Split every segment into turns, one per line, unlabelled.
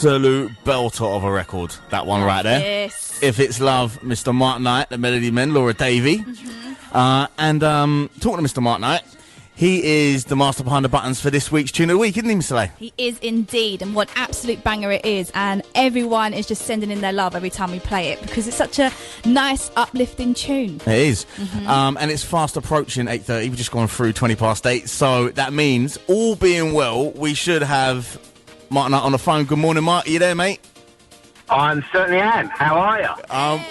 absolute belter of a record, that one right there.
Yes.
If It's Love, Mr. Mark Knight, the Melody Men, Laura Davey. And talking to Mr. Mark Knight, he is the master behind the buttons for this week's Tune of the Week, isn't he, Mr. Lay?
He is indeed, and what absolute banger it is, and everyone is just sending in their love every time we play it because it's such a nice, uplifting tune.
It is. And it's fast approaching 8:30. We've just gone through 20 past 8, so that means, all being well, we should have Mark Knight on the phone. Good morning, Mark. Are you there, mate?
I certainly am. How are you?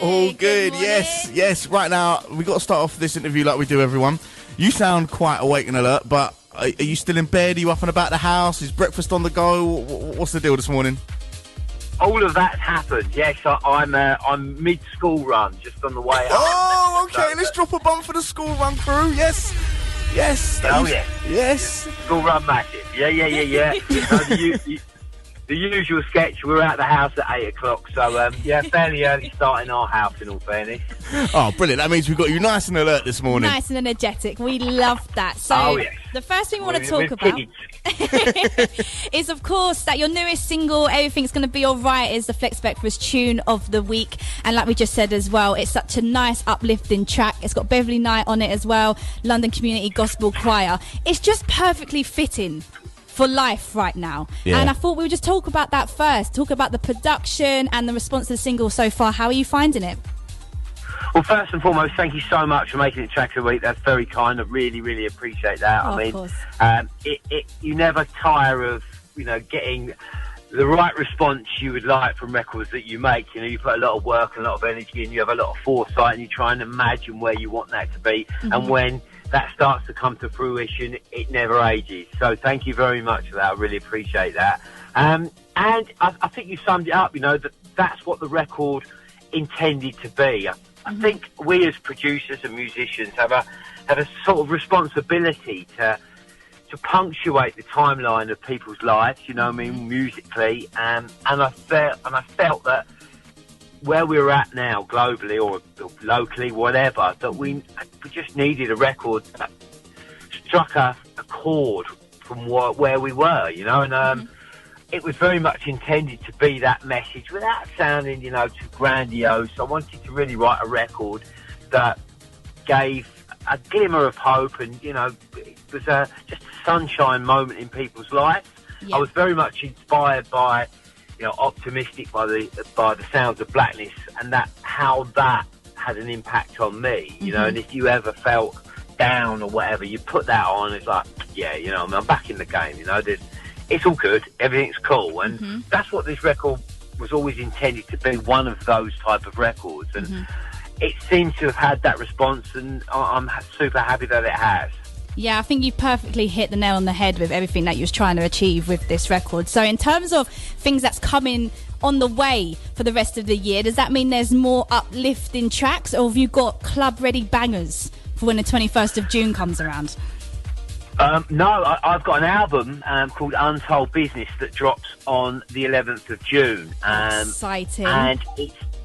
All good. Yes. Right now, we've got to start off this interview like we do everyone. You sound quite awake and alert, but are you still in bed? Are you up and about the house? Is breakfast on the go? What's the deal this morning?
All of that's happened. Yes, I'm mid-school run, just on the way up.
Oh, okay. Let's drop a bump for the school run crew. Yes.
Oh, yeah.
Yes.
School run massive. Yeah. The usual sketch. We're out the house at 8 o'clock, so fairly early start in our house, in all fairness.
Oh, brilliant. That means we've got you nice and alert this morning.
Nice and energetic. We love that. So the first thing we want to talk about is, of course, that your newest single, Everything's Gonna Be Alright, is the Flex Breakfast Tune of the Week. And like we just said as well, it's such a nice, uplifting track. It's got Beverley Knight on it as well, London Community Gospel Choir. It's just perfectly fitting for life right now. And I thought we would just talk about that first, talk about the production and the response to the single so far. How are you finding it?
Well, first and foremost, thank you so much for making it Track of the Week. That's very kind. I really, really appreciate that.
I mean,
you never tire of, getting the right response you would like from records that you make. You put a lot of work and a lot of energy and you have a lot of foresight and you try and imagine where you want that to be. And when that starts to come to fruition, it never ages. So thank you very much for that. I really appreciate that. And I think you summed it up, that's what the record intended to be. I think we as producers and musicians have a sort of responsibility to punctuate the timeline of people's lives, musically. And I felt that where we're at now, globally or locally, whatever, that we just needed a record that struck a chord from where we were, and it was very much intended to be that message without sounding, too grandiose. I wanted to really write a record that gave a glimmer of hope and, it was just a sunshine moment in people's lives. I was very much inspired by optimistic by the Sounds of Blackness, and how that had an impact on me, and if you ever felt down or whatever, you put that on, it's like, I'm back in the game, it's all good, everything's cool, and that's what this record was always intended to be, one of those type of records, and it seems to have had that response, and I'm super happy that it has.
Yeah, I think you've perfectly hit the nail on the head with everything that you was trying to achieve with this record. So in terms of things that's coming on the way for the rest of the year, does that mean there's more uplifting tracks, or have you got club-ready bangers for when the 21st of June comes around?
No, I've got an album called Untold Business that drops on the 11th of June.
Exciting.
And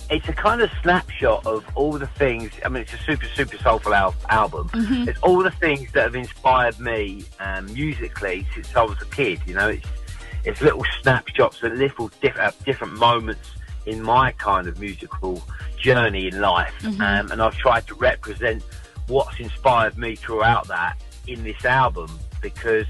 it's a kind of snapshot of all the things. I mean, it's a super, super soulful album. It's all the things that have inspired me musically since I was a kid. It's little snapshots and little different moments in my kind of musical journey in life. And I've tried to represent what's inspired me throughout that in this album, because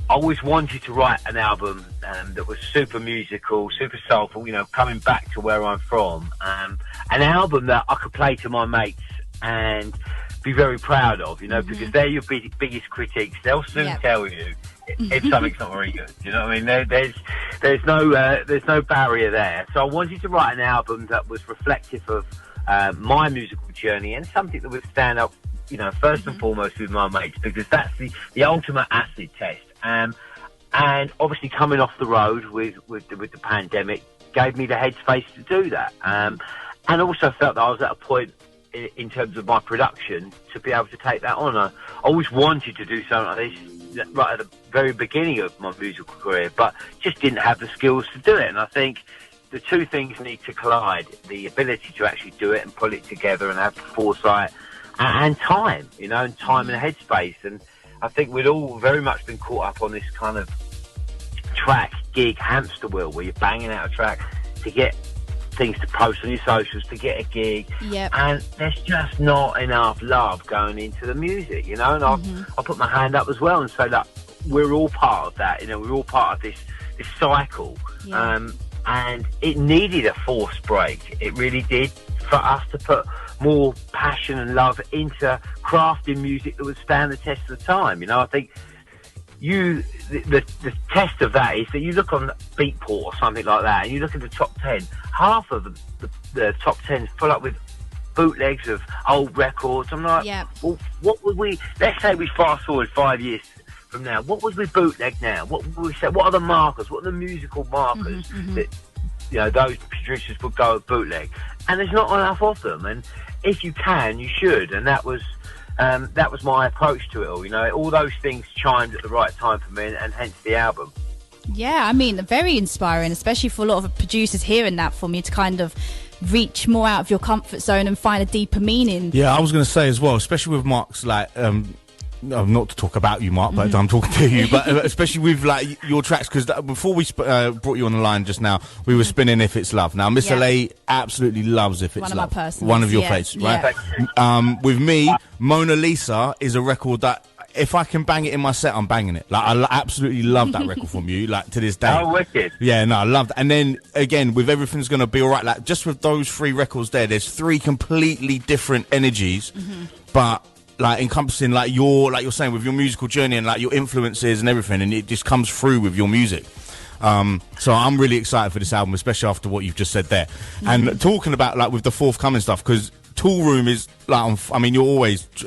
I always wanted to write an album that was super musical, super soulful, coming back to where I'm from. An album that I could play to my mates and be very proud of, because they're your biggest critiques. They'll soon tell you if something's not very good. You know what I mean? There's no barrier there. So I wanted to write an album that was reflective of my musical journey and something that would stand up, first and foremost with my mates, because that's the ultimate acid test. And obviously coming off the road with the pandemic gave me the headspace to do that. And also felt that I was at a point in terms of my production to be able to take that on. I always wanted to do something like this right at the very beginning of my musical career, but just didn't have the skills to do it. And I think the two things need to collide, the ability to actually do it and pull it together and have foresight and time, and time and headspace. And I think we'd all very much been caught up on this kind of track gig hamster wheel where you're banging out a track to get things to post on your socials, to get a gig.
Yep.
And there's just not enough love going into the music, you know. And I'll put my hand up as well and say that we're all part of that. You know, we're all part of this cycle.
Yeah.
And it needed a forced break. It really did, for us to put more passion and love into crafting music that would stand the test of the time. You know, I think the test of that is that you look on Beatport or something like that, and you look at the top 10. Half of the top 10 is full up with bootlegs of old records. I'm like, well, what would we? Let's say we fast forward 5 years from now. What would we bootleg now? What would we say? What are the markers? What are the musical markers that those producers would go with bootleg? And there's not enough of them. And if you can, you should. And that was my approach to it all. You know, all those things chimed at the right time for me, and hence the album.
Yeah, I mean, very inspiring, especially for a lot of producers hearing that from you, to kind of reach more out of your comfort zone and find a deeper meaning.
Yeah, I was going to say as well, especially with Mark's, like, not to talk about you, Mark, but I'm talking to you, but especially with, like, your tracks, because before we brought you on the line just now, we were spinning If It's Love. Now, Miss LA absolutely loves If It's
One
Love.
of my personals.
One of your faves, right?
Yeah.
With me, Mona Lisa is a record that, if I can bang it in my set, I'm banging it. Like, I absolutely love that record from you, like, to this day.
Oh, wicked.
Yeah, no, I love that. And then, again, with Everything's Gonna Be Alright, like, just with those 3 records there's 3 completely different energies, but, like, encompassing, like you're saying, with your musical journey and, like, your influences and everything, and it just comes through with your music. So I'm really excited for this album, especially after what you've just said there. And talking about, like, with the forthcoming stuff, because Toolroom is, like,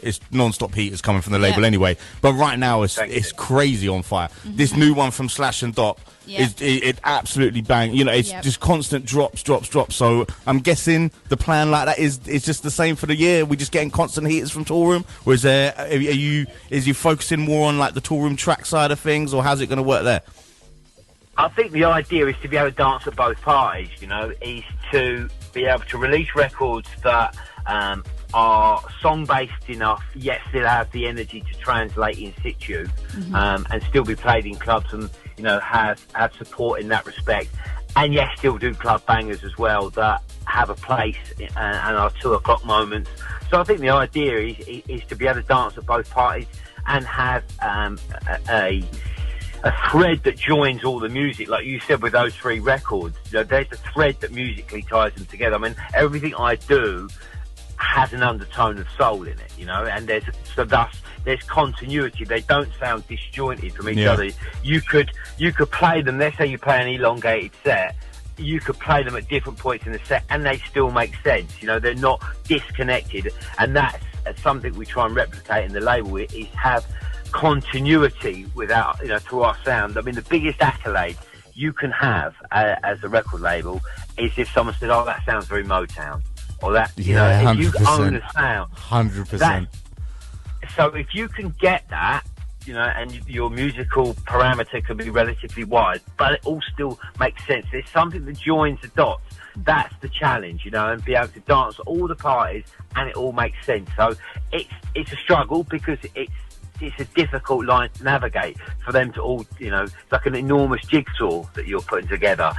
it's non-stop heat is coming from the label anyway, but right now it's crazy on fire. This new one from Slash and Dot, it absolutely bang. You know, it's just constant drops. So I'm guessing the plan like that is just the same for the year. We're just getting constant heaters from Toolroom, or is you focusing more on, like, the Toolroom track side of things, or how's it going to work there?
I think the idea is to be able to dance at both parties, you know, is to be able to release records that are song-based enough, yet still have the energy to translate in situ, and still be played in clubs, and, you know, have support in that respect, and yes, still do club bangers as well that have a place and are 2 o'clock moments. So I think the idea is to be able to dance at both parties and have a thread that joins all the music, like you said with those 3 records. You know, there's a thread that musically ties them together. I mean, everything I do has an undertone of soul in it, you know, and there's continuity. They don't sound disjointed from each other. You could play them. Let's say you play an elongated set. You could play them at different points in the set, and they still make sense. You know, they're not disconnected, and that's something we try and replicate in the label. Is have continuity without, you know, through our sound. I mean, the biggest accolade you can have as a record label is if someone said, "Oh, that sounds very Motown," or that, you know, if you own the sound,
100%.
So if you can get that, you know, and your musical parameter can be relatively wide, but it all still makes sense. There's something that joins the dots. That's the challenge, you know, and be able to dance all the parties and it all makes sense. So it's a struggle, because it's a difficult line to navigate for them to all, you know, it's like an enormous jigsaw puzzle that you're putting together.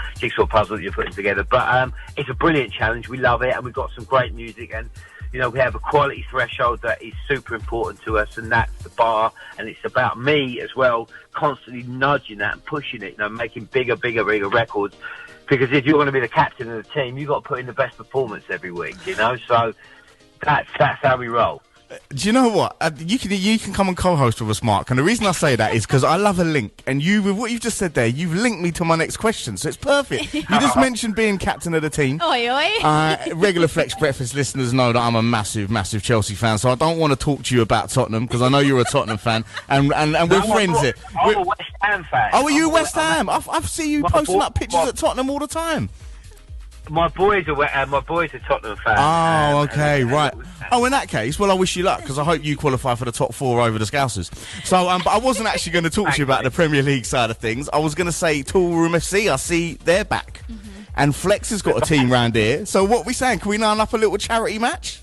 But it's a brilliant challenge. We love it, and we've got some great music, and, you know, we have a quality threshold that is super important to us, and that's the bar. And it's about me as well, constantly nudging that and pushing it, you know, making bigger records. Because if you're going to be the captain of the team, you've got to put in the best performance every week, you know. So that's how we roll.
Do you know what? You can come and co-host with us, Mark. And the reason I say that is because I love a link. And you, with what you've just said there, you've linked me to my next question. So it's perfect. You just mentioned being captain of the team.
Oi, oi.
Regular Flex Breakfast listeners know that I'm a massive Chelsea fan. So I don't want to talk to you about Tottenham, because I know you're a Tottenham fan. And we're friends here.
I'm a West Ham fan.
Oh, are you West Ham? I've seen you posting up pictures at Tottenham all the time.
My boys are Tottenham fans.
Oh, okay, right. Oh, in that case, well, I wish you luck, because I hope you qualify for the top 4 over the Scousers. So, but I wasn't actually going to talk to you about the Premier League side of things. I was going to say Toolroom FC. I see they're back, and Flex has got a team round here. So, what are we saying? Can we line up a little charity match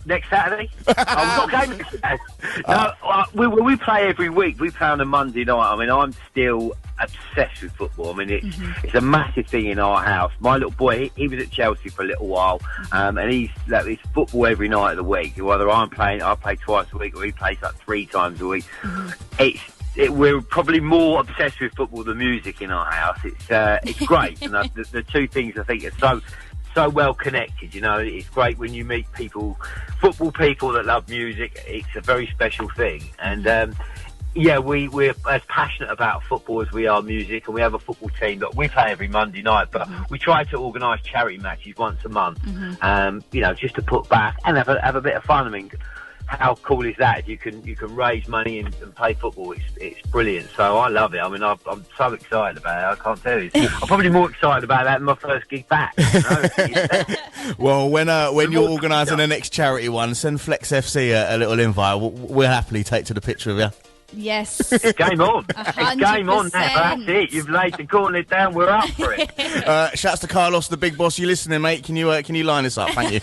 next Saturday? We've got a game next Saturday. No, we play every week. We play on a Monday night. I mean, I'm still obsessed with football. I mean, it's a massive thing in our house. My little boy, he was at Chelsea for a little while, and he's football every night of the week. Whether I play twice a week, or he plays like 3 times a week. We're probably more obsessed with football than music in our house. It's great, and the two things I think are so well connected. You know, it's great when you meet football people that love music. It's a very special thing, and we're as passionate about football as we are music, and we have a football team that we play every Monday night, but we try to organise charity matches once a month, just to put back and have a bit of fun. I mean, how cool is that? If you can raise money and play football, it's brilliant. So I love it. I mean, I'm so excited about it. I can't tell you. I'm probably more excited about that than my first gig back. You know?
Well, when you're organising the next charity one, send Flex FC a little invite. We'll happily take to the picture of you.
Yes.
It's game on. 100%. It's game on now. That's it. You've laid the gauntlet down. We're up for it.
Shouts to Carlos, the big boss. You listening, mate? Can you line this up? Thank you.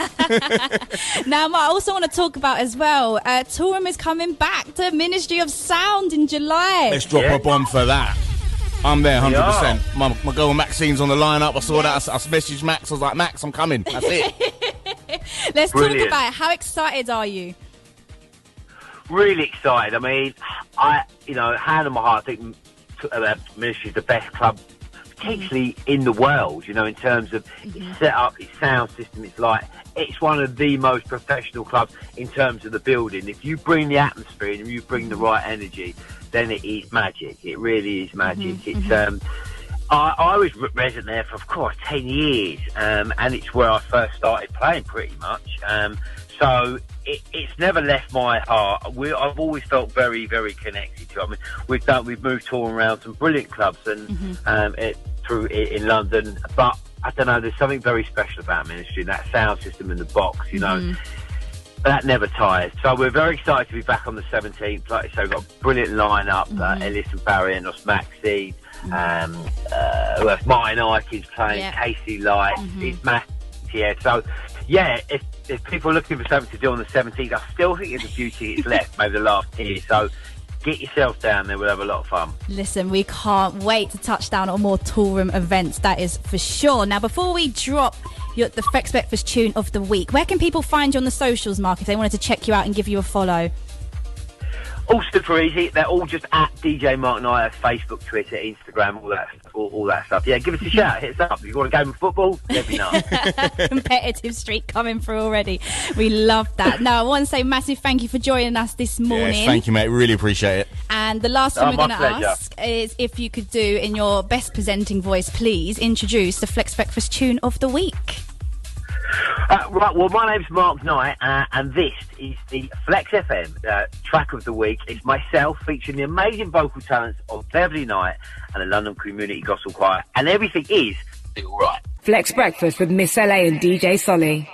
Now, I also want to talk about as well. Toolroom is coming back to Ministry of Sound in July.
Let's drop a bomb for that. I'm there 100%. My girl Maxine's on the lineup. I saw that. I messaged Max. I was like, Max, I'm coming. That's it.
Let's talk about it. How excited are you?
Really excited. I mean, hand on my heart, I think Ministry is the best club potentially in the world, in terms of its setup, its sound system. It's one of the most professional clubs in terms of the building. If you bring the atmosphere and you bring the right energy, then it is magic. It really is magic. It's I was resident there for, of course, 10 years, and it's where I first started playing pretty much. So it's never left my heart. I've always felt very, very connected to it. I mean, we've moved all around some brilliant clubs and in London, but I don't know. There's something very special about Ministry, that sound system in the box. That never tires. So we're very excited to be back on the 17th. Like I say, we've got a brilliant lineup. Ellis and Barrientos, Maxine, Martin Ikins playing, Casey Light, it's massive. Yeah, so if people are looking for something to do on the 17th, I still think there's a few tickets left, maybe the last year. So get yourself down there. We'll have a lot of fun. Listen,
we can't wait to touch down on more Toolroom events, that is for sure. Now, before we drop the Flex Breakfast tune of the week, where can people find you on the socials, Mark, if they wanted to check you out and give you a follow?
All super easy. They're all just at DJ Mark Knight, Facebook, Twitter, Instagram, all that stuff. Yeah, give us a shout. Hit us up. If you want a game of football, let me know.
Competitive streak coming through already. We love that. Now, I want to say massive thank you for joining us this morning.
Yes, thank you, mate. Really appreciate it.
And the last thing we're going to ask is if you could do, in your best presenting voice, please introduce the Flex Breakfast tune of the week.
Right, well, my name's Mark Knight, and this is the Flex FM track of the week. It's myself featuring the amazing vocal talents of Beverley Knight and the London Community Gospel Choir, and everything is all right.
Flex Breakfast with Miss LA and DJ Solly.